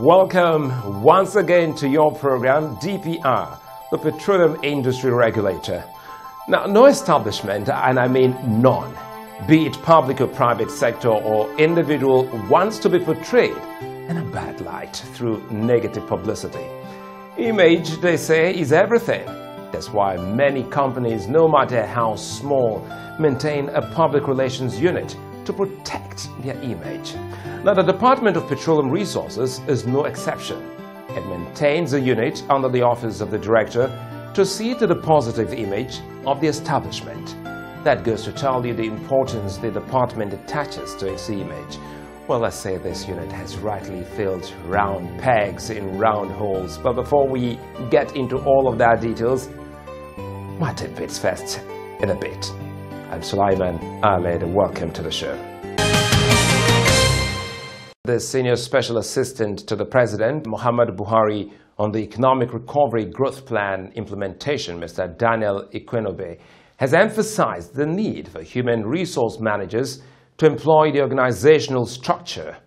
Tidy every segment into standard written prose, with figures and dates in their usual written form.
Welcome once again to your program, DPR, the Petroleum Industry Regulator. Now, no establishment, and I mean none, be it public or private sector or individual, wants to be portrayed in a bad light through negative publicity. Image, they say, is everything. That's why many companies, no matter how small, maintain a public relations unit to protect their image. Now, the Department of Petroleum Resources is no exception. It maintains a unit under the Office of the Director to see to the positive image of the establishment. That goes to tell you the importance the department attaches to its image. Well, let's say this unit has rightly filled round pegs in round holes. But before we get into all of that details, my tidbits first in a bit. I'm Sulaiman Aled, and welcome to the show. The Senior Special Assistant to the President, Muhammad Buhari, on the Economic Recovery Growth Plan implementation, Mr. Daniel Ikwenobe, has emphasized the need for human resource managers to employ the organizational structure,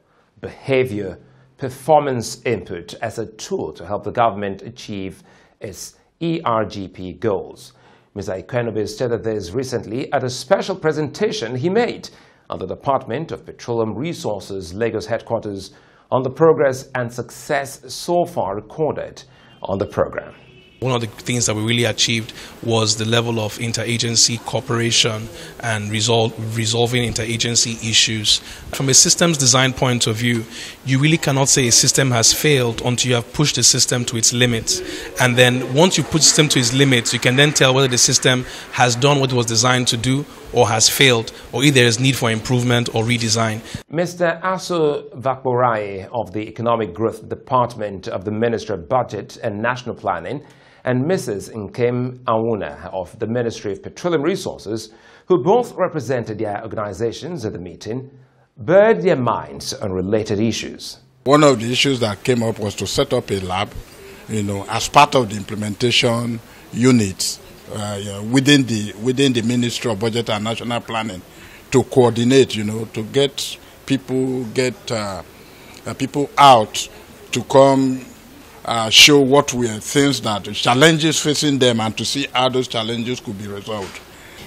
behavior, performance input as a tool to help the government achieve its ERGP goals. Mr. Ikwenobe stated this recently at a special presentation he made at the Department of Petroleum Resources Lagos headquarters on the progress and success so far recorded on the program. One of the things that we really achieved was the level of interagency cooperation and resolving interagency issues. From a systems design point of view, you really cannot say a system has failed until you have pushed the system to its limits. And then once you put the system to its limits, you can then tell whether the system has done what it was designed to do or has failed, or if there is need for improvement or redesign. Mr. Aso Vakboraye of the Economic Growth Department of the Ministry of Budget and National Planning and Mrs. Nkem Awuna of the Ministry of Petroleum Resources, who both represented their organizations at the meeting, bared their minds on related issues. One of the issues that came up was to set up a lab, as part of the implementation units within the Ministry of Budget and National Planning, to coordinate, to get people out to come show what were things that challenges facing them and to see how those challenges could be resolved.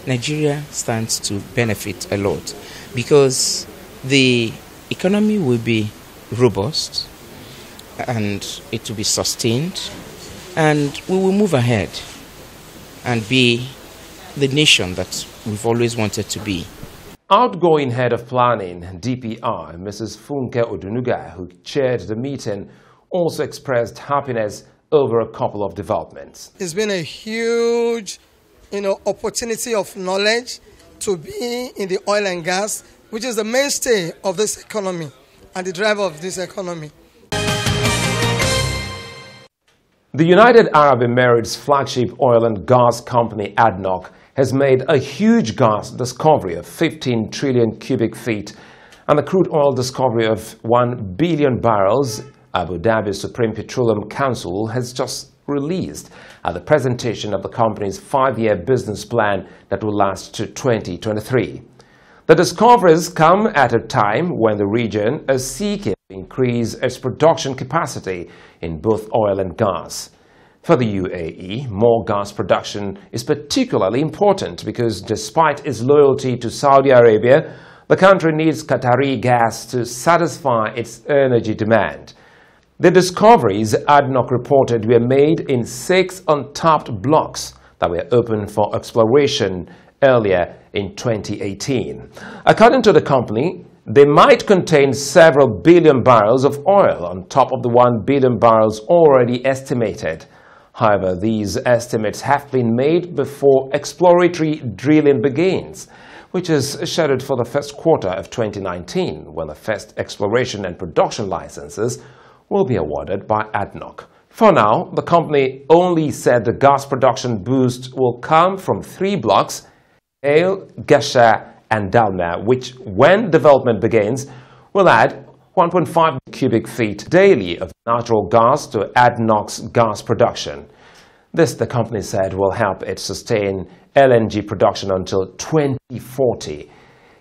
Nigeria stands to benefit a lot because the economy will be robust and it will be sustained, and we will move ahead and be the nation that we've always wanted to be. Outgoing Head of Planning, DPR, Mrs. Funke Odunuga, who chaired the meeting, also expressed happiness over a couple of developments. It's been a huge, opportunity of knowledge to be in the oil and gas, which is the mainstay of this economy and the driver of this economy. The United Arab Emirates flagship oil and gas company ADNOC has made a huge gas discovery of 15 trillion cubic feet and a crude oil discovery of 1 billion barrels. Abu Dhabi's Supreme Petroleum Council has just released at the presentation of the company's 5-year business plan that will last to 2023. The discoveries come at a time when the region is seeking to increase its production capacity in both oil and gas. For the UAE, more gas production is particularly important because despite its loyalty to Saudi Arabia, the country needs Qatari gas to satisfy its energy demand. The discoveries ADNOC reported were made in 6 untapped blocks that were open for exploration earlier in 2018. According to the company, they might contain several billion barrels of oil on top of the 1 billion barrels already estimated. However, these estimates have been made before exploratory drilling begins, which is scheduled for the first quarter of 2019, when the first exploration and production licenses will be awarded by ADNOC. For now, the company only said the gas production boost will come from 3 blocks, Ale, Gesha and Dalma, which, when development begins, will add 1.5 cubic feet daily of natural gas to ADNOC's gas production. This, the company said, will help it sustain LNG production until 2040.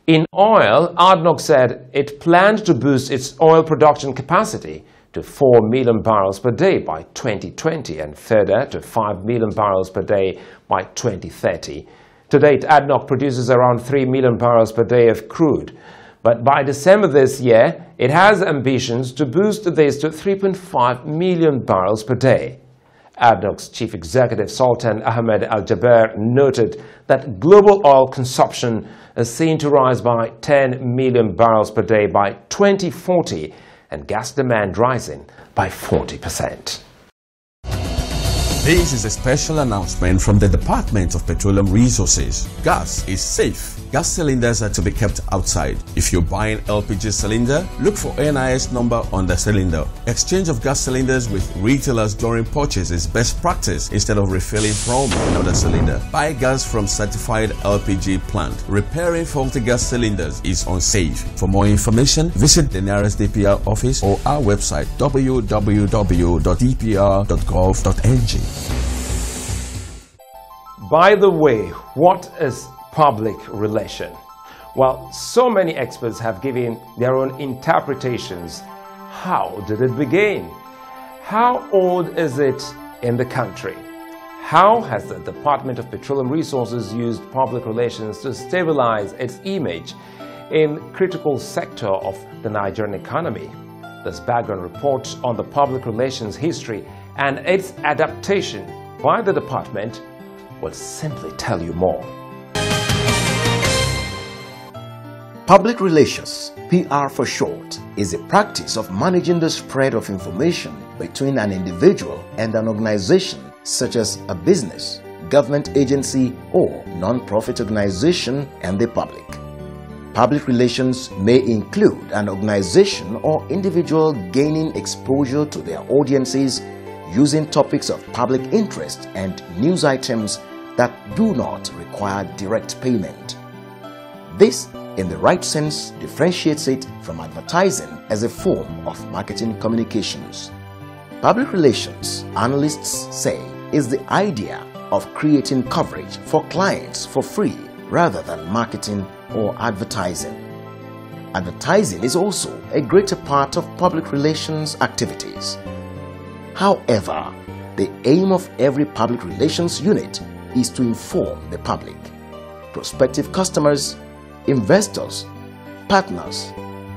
In oil, ADNOC said it planned to boost its oil production capacity to 4 million barrels per day by 2020 and further to 5 million barrels per day by 2030. To date, ADNOC produces around 3 million barrels per day of crude. But by December this year, it has ambitions to boost this to 3.5 million barrels per day. ADNOC's chief executive Sultan Ahmed Al-Jaber noted that global oil consumption is seen to rise by 10 million barrels per day by 2040 and gas demand rising by 40%. This is a special announcement from the Department of Petroleum Resources. Gas is safe. Gas cylinders are to be kept outside. If you're buying LPG cylinder, look for NIS number on the cylinder. Exchange of gas cylinders with retailers during purchase is best practice instead of refilling from another cylinder. Buy gas from certified LPG plant. Repairing faulty gas cylinders is unsafe. For more information, visit the nearest DPR office or our website www.dpr.gov.ng. By the way, what is public relation? Well, so many experts have given their own interpretations. How did it begin? How old is it in the country? How has the Department of Petroleum Resources used public relations to stabilize its image in critical sector of the Nigerian economy? This background report on the public relations history and its adaptation by the department will simply tell you more. Public relations, PR for short, is a practice of managing the spread of information between an individual and an organization such as a business, government agency or non-profit organization and the public. Public relations may include an organization or individual gaining exposure to their audiences using topics of public interest and news items that do not require direct payment. This, in the right sense, differentiates it from advertising as a form of marketing communications. Public relations, analysts say, is the idea of creating coverage for clients for free rather than marketing or advertising. Advertising is also a greater part of public relations activities. However, the aim of every public relations unit is to inform the public, prospective customers, investors, partners,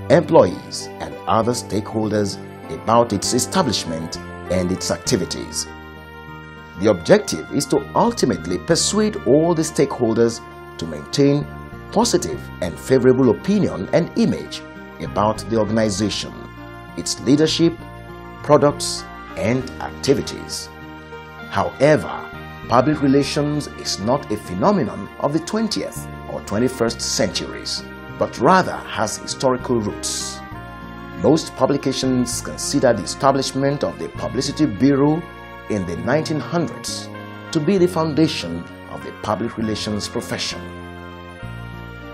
employees, and other stakeholders about its establishment and its activities. The objective is to ultimately persuade all the stakeholders to maintain positive and favorable opinion and image about the organization, its leadership, products, and activities. However, public relations is not a phenomenon of the 20th or 21st centuries, but rather has historical roots. Most publications consider the establishment of the Publicity Bureau in the 1900s to be the foundation of the public relations profession.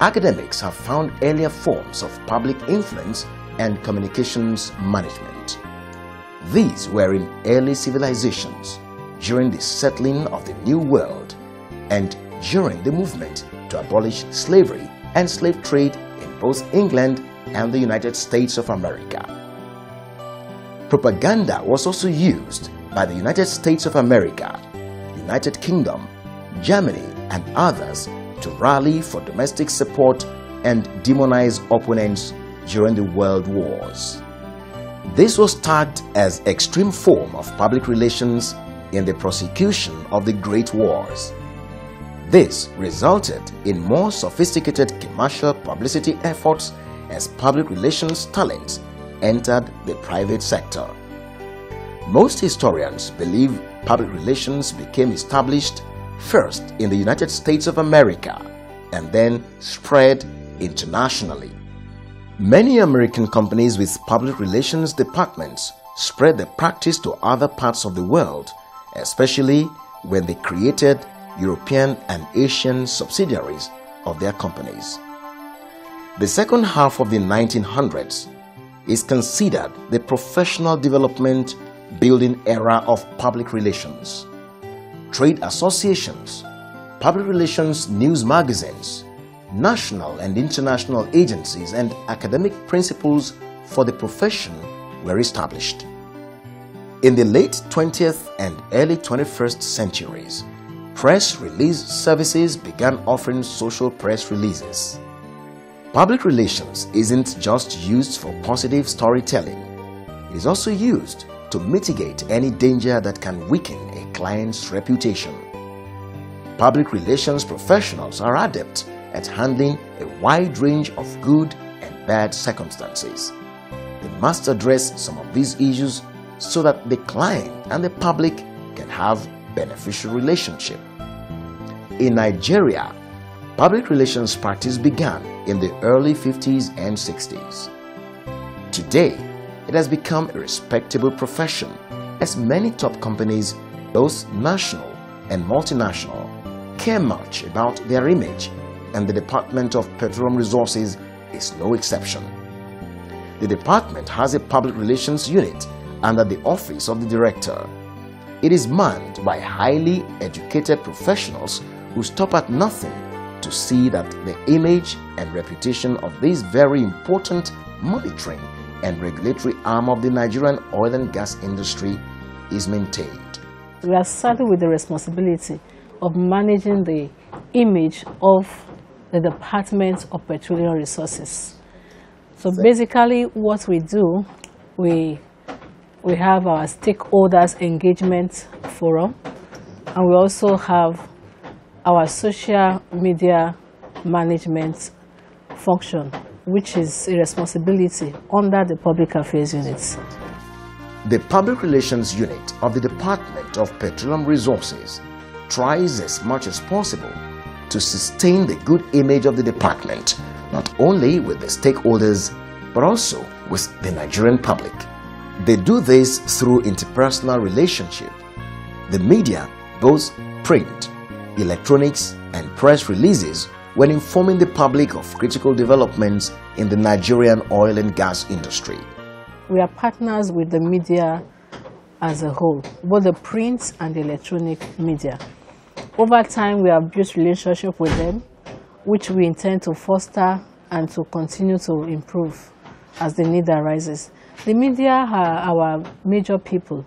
Academics have found earlier forms of public influence and communications management. These were in early civilizations, during the settling of the New World, and during the movement to abolish slavery and slave trade in both England and the United States of America. Propaganda was also used by the United States of America, United Kingdom, Germany, and others to rally for domestic support and demonize opponents during the World Wars. This was tagged as extreme form of public relations in the prosecution of the Great Wars. This resulted in more sophisticated commercial publicity efforts as public relations talents entered the private sector. Most historians believe public relations became established first in the United States of America and then spread internationally. Many American companies with public relations departments spread the practice to other parts of the world, especially when they created European and Asian subsidiaries of their companies. The second half of the 1900s is considered the professional development building era of public relations. Trade associations, public relations news magazines, national and international agencies, and academic principles for the profession were established. In the late 20th and early 21st centuries, press release services began offering social press releases. Public relations isn't just used for positive storytelling. It is also used to mitigate any danger that can weaken a client's reputation. Public relations professionals are adept at handling a wide range of good and bad circumstances. They must address some of these issues so that the client and the public can have beneficial relationship. In Nigeria, public relations practice began in the early 50s and 60s. Today, it has become a respectable profession as many top companies, both national and multinational, care much about their image, and the Department of Petroleum Resources is no exception. The department has a public relations unit under the office of the director. It is manned by highly educated professionals who stop at nothing to see that the image and reputation of this very important monitoring and regulatory arm of the Nigerian oil and gas industry is maintained. We are saddled with the responsibility of managing the image of the Department of Petroleum Resources. So basically what we do, we have our stakeholders engagement forum, and we also have our social media management function, which is a responsibility under the Public Affairs Unit. The Public Relations Unit of the Department of Petroleum Resources tries as much as possible to sustain the good image of the department, not only with the stakeholders, but also with the Nigerian public. They do this through interpersonal relationship. The media, both print, electronics, and press releases, when informing the public of critical developments in the Nigerian oil and gas industry. We are partners with the media as a whole, both the print and the electronic media. Over time, we have built relationship with them, which we intend to foster and to continue to improve as the need arises. The media are our major people.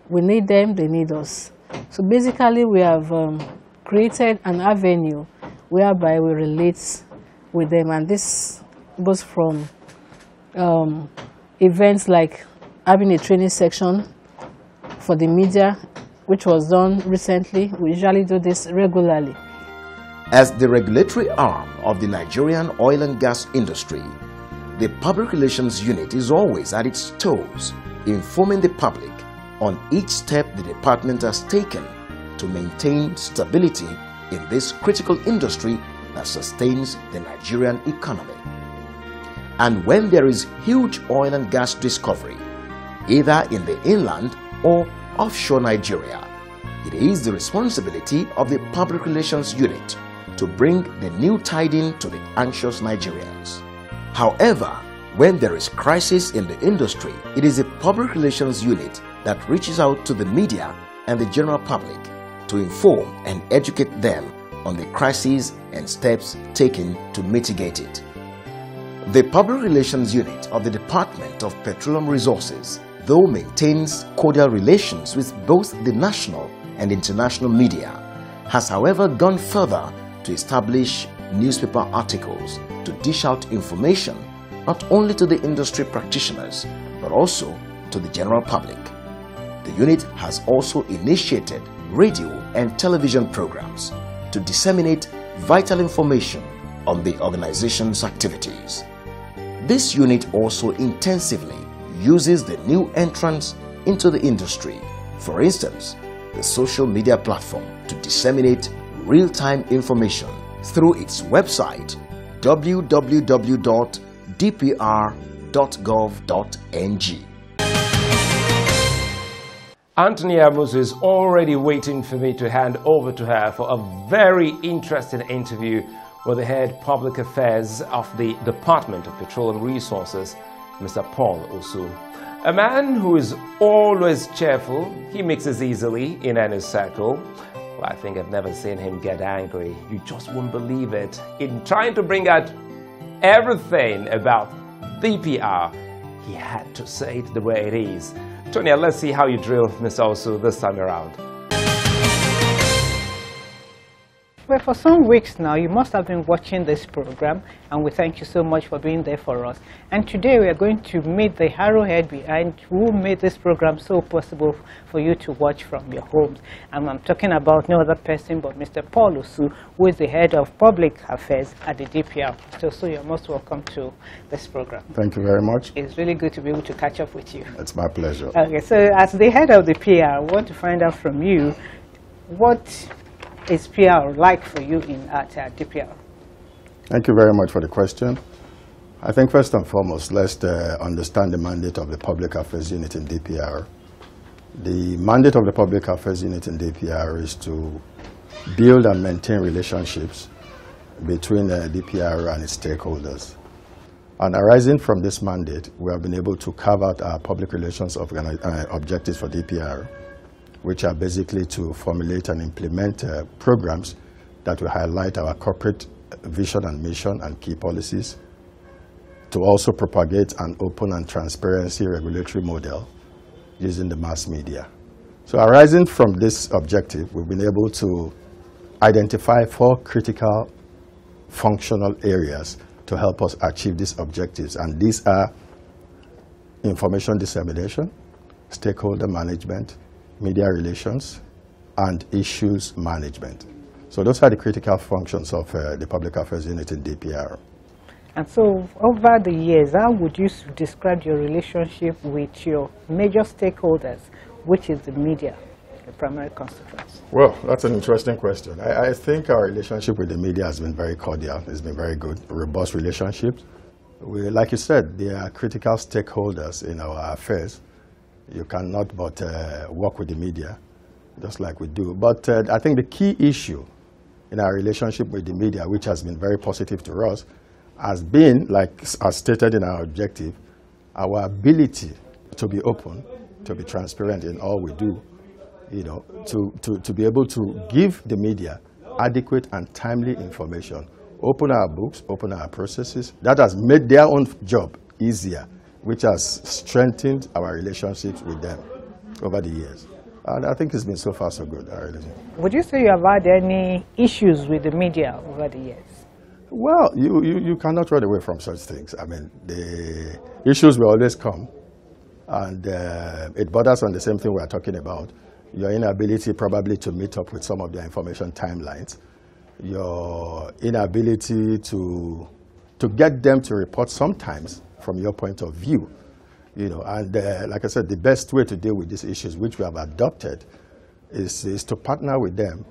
We need them, they need us. So basically, we have created an avenue whereby we relate with them, and this goes from events like having a training section for the media, which was done recently. We usually do this regularly. As the regulatory arm of the Nigerian oil and gas industry, the Public Relations Unit is always at its toes, informing the public on each step the department has taken to maintain stability in this critical industry that sustains the Nigerian economy. And when there is huge oil and gas discovery, either in the inland or offshore Nigeria, it is the responsibility of the Public Relations Unit to bring the new tidings to the anxious Nigerians. However, when there is crisis in the industry, it is the Public Relations Unit that reaches out to the media and the general public to inform and educate them on the crisis and steps taken to mitigate it. The Public Relations Unit of the Department of Petroleum Resources, though maintains cordial relations with both the national and international media, has however gone further to establish newspaper articles to dish out information not only to the industry practitioners but also to the general public. The unit has also initiated radio and television programs to disseminate vital information on the organization's activities. This unit also intensively uses the new entrants into the industry, for instance, the social media platform, to disseminate real-time information through its website www.dpr.gov.ng. Anthony Amos is already waiting for me to hand over to her for a very interesting interview with the head public affairs of the Department of Petroleum Resources, Mr. Paul Osu. A man who is always cheerful, he mixes easily in any circle. Well, I think I've never seen him get angry. You just won't believe it. In trying to bring out everything about DPR, he had to say it the way it is. Tonya, let's see how you drill Mr. Osu this time around. Well, for some weeks now, you must have been watching this program, and we thank you so much for being there for us. And today we are going to meet the arrowhead behind who made this program so possible for you to watch from your homes. And I'm talking about no other person but Mr. Paul Osu, who is the head of public affairs at the DPR. So Osu, you're most welcome to this program. Thank you very much. It's really good to be able to catch up with you. It's my pleasure. Okay, so as the head of the PR, I want to find out from you, what is PR like for you at DPR? Thank you very much for the question. I think first and foremost, let's understand the mandate of the Public Affairs Unit in DPR. The mandate of the Public Affairs Unit in DPR is to build and maintain relationships between DPR and its stakeholders. And arising from this mandate, we have been able to carve out our public relations objectives for DPR, which are basically to formulate and implement programs that will highlight our corporate vision and mission and key policies, to also propagate an open and transparency regulatory model using the mass media. So arising from this objective, we've been able to identify 4 critical functional areas to help us achieve these objectives. And these are information dissemination, stakeholder management, media relations, and issues management. So those are the critical functions of the Public Affairs Unit in DPR. And so over the years, how would you describe your relationship with your major stakeholders, which is the media, the primary constituents? Well, that's an interesting question. I think our relationship with the media has been very cordial. It's been very good, robust relationships. Like you said, they are critical stakeholders in our affairs. You cannot but work with the media, just like we do. But I think the key issue in our relationship with the media, which has been very positive to us, has been, like as stated in our objective, our ability to be open, to be transparent in all we do, you know, to be able to give the media adequate and timely information, open our books, open our processes. That has made their own job easier, which has strengthened our relationships with them over the years. And I think it's been so far so good. Would you say you have had any issues with the media over the years? Well, you cannot run away from such things. I mean, the issues will always come, and it borders on the same thing we're talking about. Your inability probably to meet up with some of their information timelines, your inability to get them to report sometimes from your point of view, you know, and like I said, the best way to deal with these issues, which we have adopted, is to partner with them.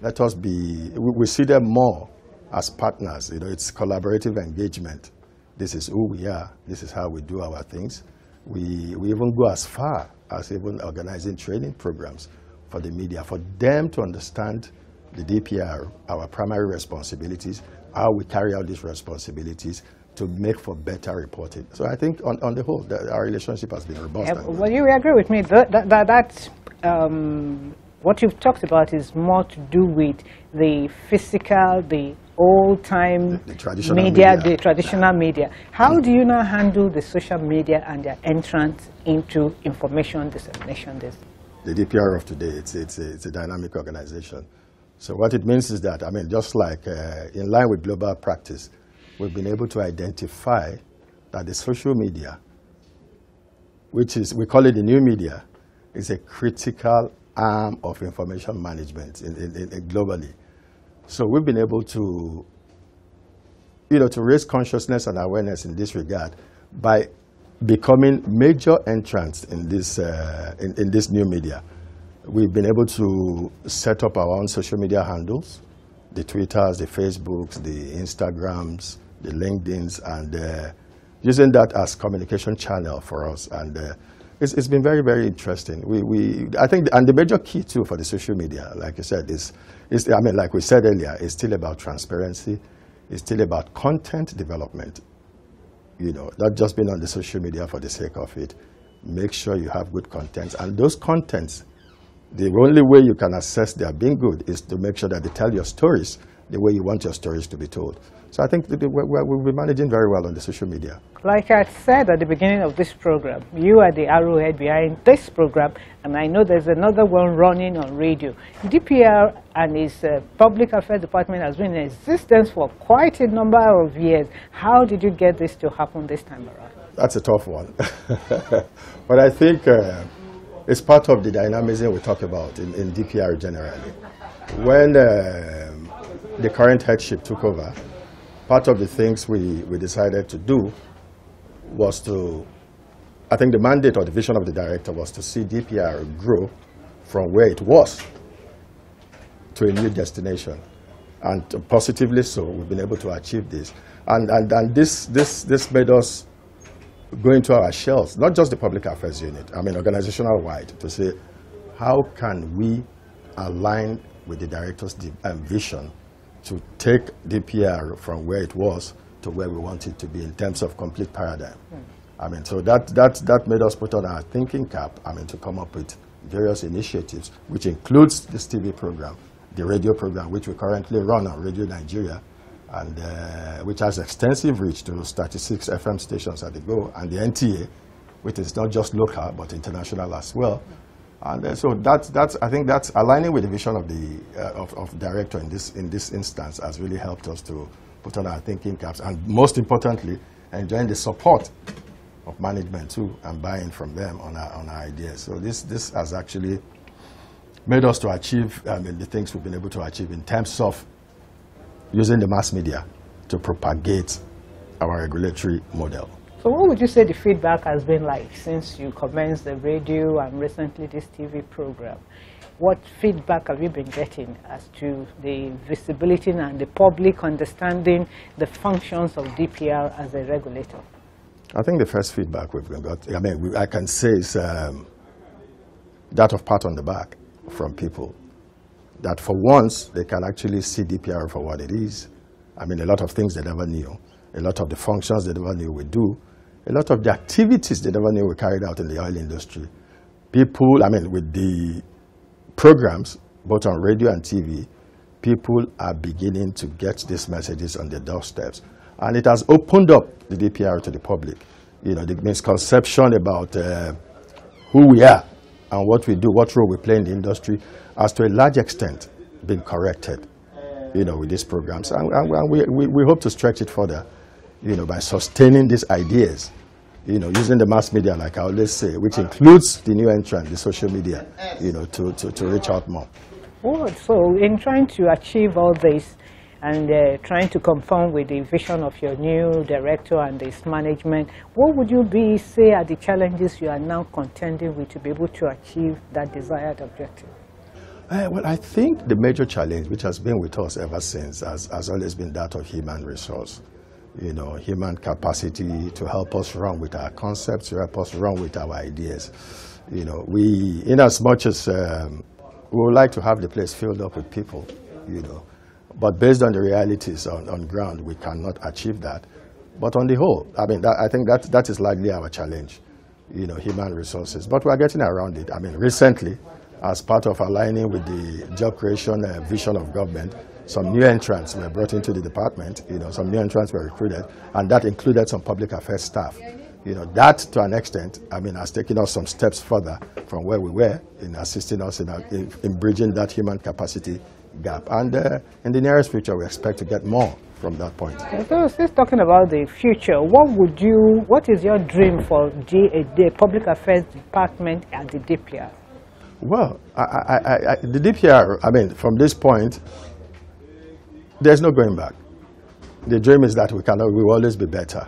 Let us be, we see them more as partners. You know, it's collaborative engagement. This is who we are. This is how we do our things. We even go as far as even organizing training programs for the media, for them to understand the DPR, our primary responsibilities, how we carry out these responsibilities, to make for better reporting. So I think on the whole, our relationship has been robust. Well, you agree with me that what you've talked about is more to do with the physical, the old-time media, the traditional media. How do you now handle the social media and their entrance into information dissemination? The DPR of today, it's a dynamic organization. So what it means is that, I mean, just like in line with global practice, we've been able to identify that the social media, which is, we call it the new media, is a critical arm of information management globally. So we've been able to, you know, to raise consciousness and awareness in this regard by becoming major entrants in this new media. We've been able to set up our own social media handles, the Twitters, the Facebooks, the Instagrams, the LinkedIns, and using that as communication channel for us. And it's been very, very interesting. I think, and the major key too for the social media, like you said, is I mean, like we said earlier, it's still about transparency. It's still about content development. You know, not just being on the social media for the sake of it. Make sure you have good contents, and those contents, the only way you can assess they are being good is to make sure that they tell your stories the way you want your stories to be told. So I think we'll be managing very well on the social media. Like I said at the beginning of this program, you are the arrowhead behind this program, and I know there's another one running on radio. DPR and its Public Affairs Department has been in existence for quite a number of years. How did you get this to happen this time around? That's a tough one. But I think it's part of the dynamism we talk about in DPR generally. When the current headship took over, part of the things we decided to do was to, I think the mandate or the vision of the director was to see DPR grow from where it was to a new destination. And positively so, we've been able to achieve this. And this made us go into our shells, not just the public affairs unit, I mean organizational wide, to say, how can we align with the director's vision to take DPR from where it was to where we want it to be in terms of complete paradigm. I mean, so that made us put on our thinking cap, I mean, to come up with various initiatives, which includes this TV program, the radio program, which we currently run on Radio Nigeria, and which has extensive reach to 36 FM stations at the go, and the NTA, which is not just local, but international as well. And so I think that's aligning with the vision of the of director in this instance has really helped us to put on our thinking caps, and most importantly, enjoying the support of management too, and buying from them on our ideas. So this has actually made us to achieve the things we've been able to achieve in terms of using the mass media to propagate our regulatory model. So what would you say the feedback has been like since you commenced the radio and recently this TV program? What feedback have you been getting as to the visibility and the public understanding the functions of DPR as a regulator? I think the first feedback we've got, I mean, I can say is that of pat on the back from people. That for once, they can actually see DPR for what it is. I mean, a lot of things they never knew, a lot of the functions they never knew we do, a lot of the activities they never knew were carried out in the oil industry. People, I mean, with the programs, both on radio and TV, people are beginning to get these messages on their doorsteps. And it has opened up the DPR to the public. You know, the misconception about who we are and what we do, what role we play in the industry, has to a large extent been corrected, you know, with these programs. And we hope to stretch it further, you know, by sustaining these ideas, you know, using the mass media, like I always say, which includes the new entrant, the social media, you know, to reach out more. Oh, so in trying to achieve all this and trying to conform with the vision of your new director and this management, what would you say are the challenges you are now contending with to be able to achieve that desired objective? Well, I think the major challenge, which has been with us ever since, has always been that of human resource. You know, human capacity to help us run with our concepts, to help us run with our ideas. You know, we, in as much as we would like to have the place filled up with people, you know, but based on the realities on ground, we cannot achieve that. But on the whole, I mean, I think that is likely our challenge, you know, human resources. But we're getting around it. I mean, recently, as part of aligning with the job creation vision of government, some new entrants were brought into the department, you know, some new entrants were recruited, and that included some public affairs staff. You know, that to an extent, I mean, has taken us some steps further from where we were in assisting us in bridging that human capacity gap. And in the nearest future, we expect to get more from that point. So, since talking about the future, what is your dream for the Public Affairs Department at the DPR? Well, the DPR, I mean, from this point, there's no going back. The dream is that we will always be better.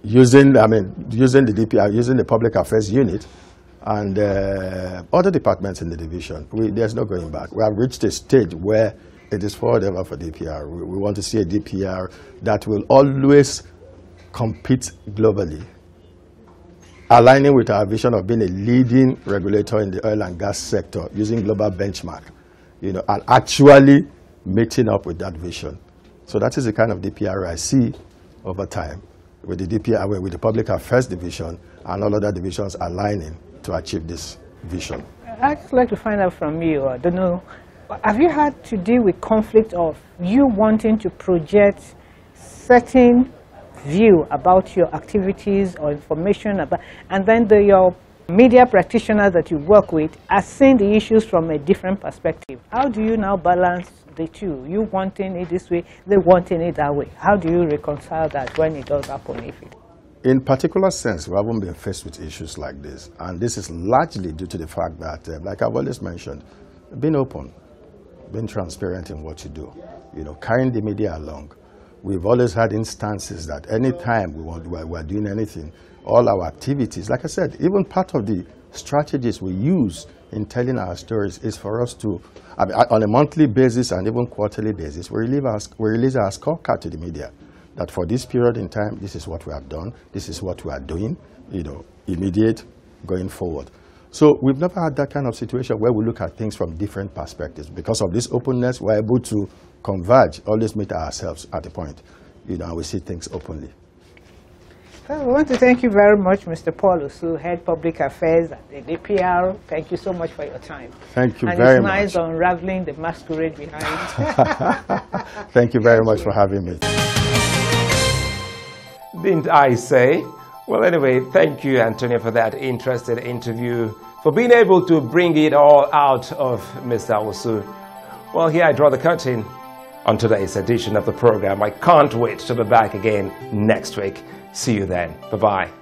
Using the DPR, using the Public Affairs Unit, and other departments in the division, there's no going back. We have reached a stage where it is forward ever for DPR. We want to see a DPR that will always compete globally, aligning with our vision of being a leading regulator in the oil and gas sector, using global benchmark, you know, and actually meeting up with that vision. So that is the kind of DPR I see over time, with the DPR, with the Public Affairs Division and all other divisions aligning to achive this vision. I'd just like to find out from you, I don't know, have you had to deal with conflict of you wanting to project certain view about your activities or information about, and then your media practitioners that you work with are seeing the issues from a different perspective? How do you now balance the two? You wanting it this way, they wanting it that way. How do you reconcile that when it does happen? In particular sense, we haven't been faced with issues like this, and this is largely due to the fact that, like I've always mentioned, being open, being transparent in what you do, carrying the media along. We've always had instances that any time we're doing anything, all our activities, like I said, even part of the strategies we use in telling our stories is for us to, on a monthly basis and even quarterly basis, we release our scorecard to the media. That for this period in time, this is what we have done, this is what we are doing, immediate, going forward. So we've never had that kind of situation where we look at things from different perspectives. Because of this openness, we're able to converge, always meet ourselves at a point, and we see things openly. Well, we want to thank you very much, Mr. Paul Osu, Head Public Affairs at the DPR. Thank you so much for your time. Thank you very much. And it's nice unraveling the masquerade behind. Thank you very much for having me. Didn't I say? Well, anyway, thank you, Antonio, for that interesting interview, for being able to bring it all out of Mr. Osu. Well, here I draw the curtain on today's edition of the program. I can't wait to be back again next week. See you then. Bye-bye.